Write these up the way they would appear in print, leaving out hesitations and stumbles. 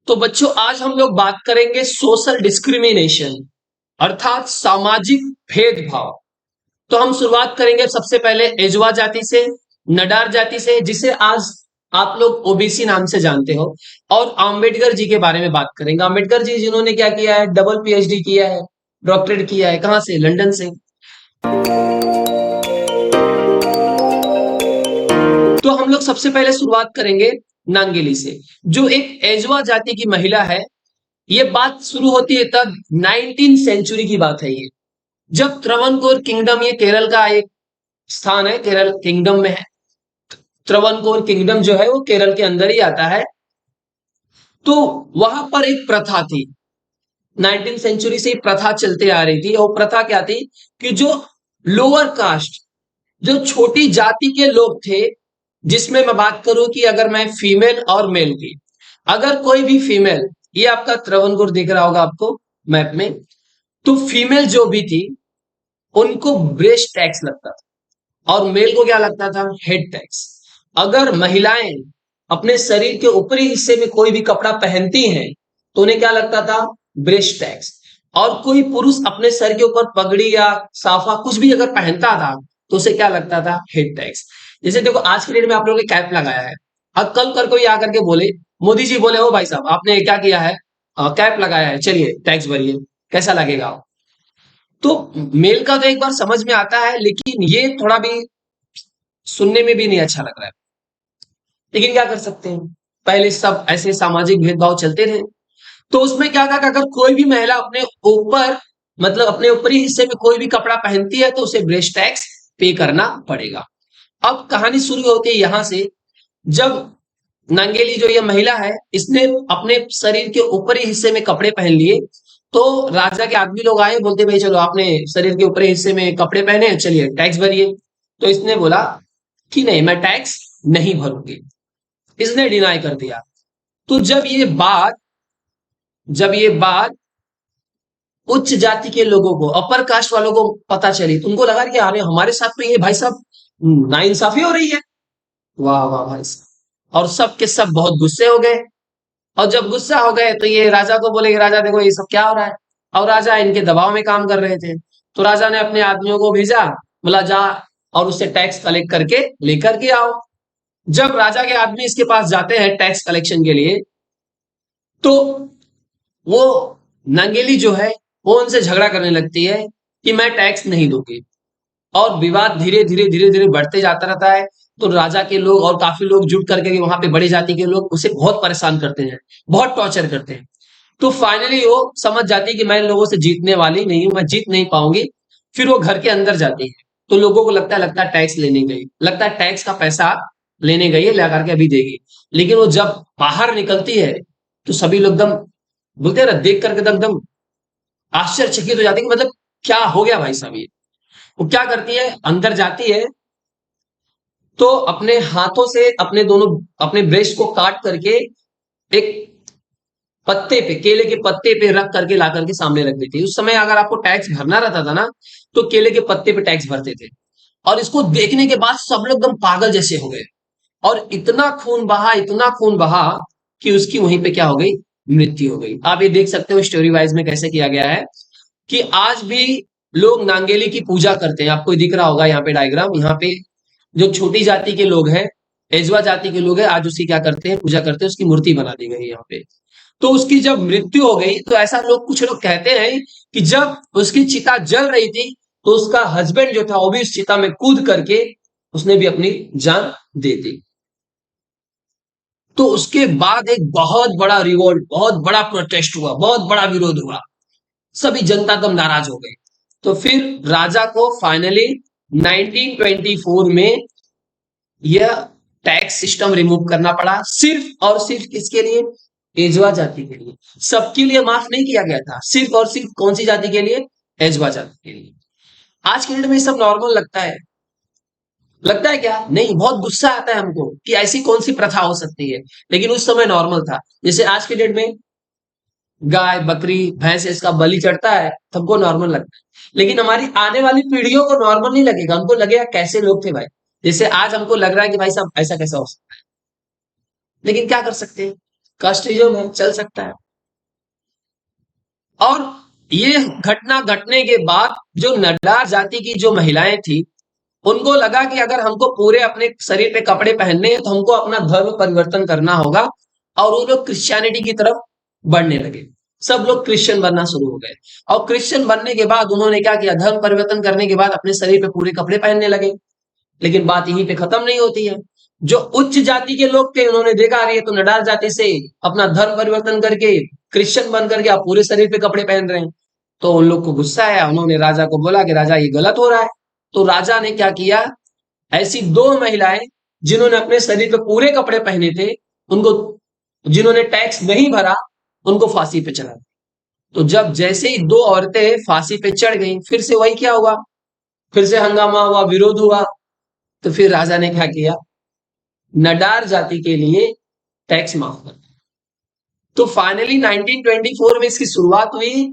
तो बच्चों आज हम लोग बात करेंगे सोशल डिस्क्रिमिनेशन अर्थात सामाजिक भेदभाव। तो हम शुरुआत करेंगे सबसे पहले एजवा जाति से, नडार जाति से, जिसे आज आप लोग ओबीसी नाम से जानते हो, और आम्बेडकर जी के बारे में बात करेंगे। आम्बेडकर जी जिन्होंने क्या किया है, डबल पीएचडी किया है, डॉक्टरेट किया है, कहां से, लंदन से। तो हम लोग सबसे पहले शुरुआत करेंगे नांगेली से, जो एक एजवा जाति की महिला है। ये बात शुरू होती है तब 19 सेंचुरी की बात है ये, जब त्रवणकोर किंगडम, ये केरल का एक स्थान है, केरल किंगडम में है। त्रवणकोर किंगडम जो है वो केरल के अंदर ही आता है। तो वहां पर एक प्रथा थी, 19 सेंचुरी से प्रथा चलते आ रही थी। और प्रथा क्या थी कि जो लोअर कास्ट, जो छोटी जाति के लोग थे, जिसमें मैं बात करूं कि अगर मैं फीमेल और मेल की, अगर कोई भी फीमेल, ये आपका त्रवणकोर दिख रहा होगा आपको मैप में, तो फीमेल जो भी थी उनको ब्रेस्ट टैक्स लगता था और मेल को क्या लगता था, हेड टैक्स। अगर महिलाएं अपने शरीर के ऊपरी हिस्से में कोई भी कपड़ा पहनती हैं तो उन्हें क्या लगता था, ब्रेस्ट टैक्स। और कोई पुरुष अपने सर के ऊपर पगड़ी या साफा कुछ भी अगर पहनता था तो उसे क्या लगता था, हेड टैक्स। जैसे देखो आज के डेट में आप लोगों ने कैप लगाया है, अब कल कर कोई आकर के बोले, मोदी जी बोले, ओ भाई साहब आपने क्या किया है, कैप लगाया है, चलिए टैक्स भरिए, कैसा लगेगा। तो मेल का तो एक बार समझ में आता है, लेकिन ये थोड़ा भी सुनने में भी नहीं अच्छा लग रहा है। लेकिन क्या कर सकते हैं, पहले सब ऐसे सामाजिक भेदभाव चलते रहे। तो उसमें क्या था कि अगर कोई भी महिला अपने ऊपर, मतलब अपने ऊपरी हिस्से में कोई भी कपड़ा पहनती है तो उसे ब्रेस्ट टैक्स पे करना पड़ेगा। अब कहानी शुरू होती है यहां से, जब नंगेली जो ये महिला है, इसने अपने शरीर के ऊपरी हिस्से में कपड़े पहन लिए। तो राजा के आदमी लोग आए, बोलते भाई चलो आपने शरीर के ऊपरी हिस्से में कपड़े पहने हैं, चलिए टैक्स भरिए। तो इसने बोला कि नहीं, मैं टैक्स नहीं भरूंगी, इसने डिनाई कर दिया। तो जब ये बात उच्च जाति के लोगों को, अपर कास्ट वालों को पता चली, तो उनको लगा कि अरे हमारे साथ तो ये भाई साहब नाइंसाफी हो रही है। वाह वाह भाई साहब, और सब के सब बहुत गुस्से हो गए। और जब गुस्सा हो गए तो ये राजा को बोले कि राजा देखो ये सब क्या हो रहा है। और राजा इनके दबाव में काम कर रहे थे, तो राजा ने अपने आदमियों को भेजा, बोला जा और उससे टैक्स कलेक्ट करके लेकर के आओ। जब राजा के आदमी इसके पास जाते हैं टैक्स कलेक्शन के लिए, तो वो नंगेली जो है वो उनसे झगड़ा करने लगती है कि मैं टैक्स नहीं दूंगी। और विवाद धीरे धीरे धीरे धीरे बढ़ते जाता रहता है। तो राजा के लोग और काफी लोग जुट करके वहां पे बड़ी जाति के लोग उसे बहुत परेशान करते हैं, बहुत टॉर्चर करते हैं। तो फाइनली वो समझ जाती है कि मैं इन लोगों से जीतने वाली नहीं हूं, मैं जीत नहीं पाऊंगी। फिर वो घर के अंदर जाती है, तो लोगों को लगता है टैक्स लेने गई, लगता है टैक्स का पैसा लेने गई है, ला करके अभी देगी। लेकिन वो जब बाहर निकलती है तो सभी लोग एकदम बोलते हैं ना, देख करके एकदम आश्चर्यचकित हो जाती है कि मतलब क्या हो गया भाई साहब ये। वो क्या करती है, अंदर जाती है, तो अपने हाथों से अपने दोनों, अपने ब्रेस्ट को काट करके एक पत्ते पे, केले के पत्ते पे रख करके ला करके सामने रख देती है। उस समय अगर आपको टैक्स भरना रहता था ना, तो केले के पत्ते पे टैक्स भरते थे। और इसको देखने के बाद सब लोग एकदम पागल जैसे हो गए, और इतना खून बहा, इतना खून बहा कि उसकी वहीं पे क्या हो गई, मृत्यु हो गई। आप ये देख सकते हो स्टोरी वाइज में कैसे किया गया है कि आज भी लोग नांगेली की पूजा करते हैं। आपको दिख रहा होगा यहाँ पे डायग्राम, यहाँ पे जो छोटी जाति के लोग हैं, एजवा जाति के लोग हैं, आज उसकी क्या करते हैं, पूजा करते हैं, उसकी मूर्ति बना दी गई है यहाँ पे। तो उसकी जब मृत्यु हो गई तो ऐसा लोग, कुछ लोग कहते हैं कि जब उसकी चिता जल रही थी तो उसका हस्बैंड जो था वो भी उस चिता में कूद करके उसने भी अपनी जान दे दी। तो उसके बाद एक बहुत बड़ा रिवोल्ट, बहुत बड़ा प्रोटेस्ट हुआ, बहुत बड़ा विरोध हुआ, सभी जनता एकदम नाराज हो गई। तो फिर राजा को फाइनली 1924 में यह टैक्स सिस्टम रिमूव करना पड़ा, सिर्फ और सिर्फ किसके लिए, एजवा जाति के लिए। सबके लिए माफ नहीं किया गया था, सिर्फ और सिर्फ कौन सी जाति के लिए, एजवा जाति के लिए। आज के डेट में सब नॉर्मल लगता है, लगता है क्या नहीं, बहुत गुस्सा आता है हमको कि ऐसी कौन सी प्रथा हो सकती है। लेकिन उस समय नॉर्मल था। जैसे आज के डेट में गाय बकरी भैंस इसका बलि चढ़ता है, सबको नॉर्मल लगता है। लेकिन हमारी आने वाली पीढ़ियों को नॉर्मल नहीं लगेगा, उनको लगेगा कैसे लोग थे भाई। जैसे आज हमको लग रहा है कि भाई साहब ऐसा कैसा हो सकता है, लेकिन क्या कर सकते हैं, कास्टिज्म है, चल सकता है। और ये घटना घटने के बाद जो नडार जाति की जो महिलाएं थी, उनको लगा कि अगर हमको पूरे अपने शरीर पे कपड़े पहनने हैं तो हमको अपना धर्म परिवर्तन करना होगा, और वो लोग क्रिश्चियनिटी की तरफ बढ़ने लगे। सब लोग क्रिश्चियन बनना शुरू हो गए, और क्रिश्चियन बनने के बाद उन्होंने क्या किया, धर्म परिवर्तन करने के बाद अपने शरीर पे पूरे कपड़े पहनने लगे। लेकिन बात यहीं पे खत्म नहीं होती है। जो उच्च जाति के लोग थे, उन्होंने देखा अरे ये तो नडार जाति से अपना धर्म परिवर्तन करके क्रिश्चियन बन करके आप पूरे शरीर पे कपड़े पहन रहे हैं। तो उन लोग को गुस्सा आया, उन्होंने राजा को बोला कि राजा ये गलत हो रहा है। तो राजा ने क्या किया, ऐसी दो महिलाएं जिन्होंने अपने शरीर पे पूरे कपड़े पहने थे, उनको, जिन्होंने टैक्स नहीं भरा, उनको फांसी पे चढ़ा। तो जब जैसे ही दो औरतें फांसी पे चढ़ गई, फिर से वही क्या हुआ, फिर से हंगामा हुआ, विरोध हुआ। तो फिर राजा ने क्या किया, नडार जाति के लिए टैक्स माफ कर दिया। तो फाइनली 1924 में इसकी शुरुआत हुई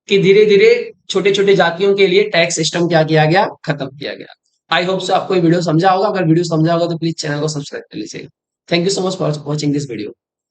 कि धीरे धीरे छोटे छोटे जातियों के लिए टैक्स सिस्टम क्या किया गया, खत्म किया गया। आई होप सो आपको ये वीडियो समझा होगा। अगर वीडियो समझा होगा तो प्लीज चैनल को सब्सक्राइब कर लीजिएगा। Thank you so much for watching this video.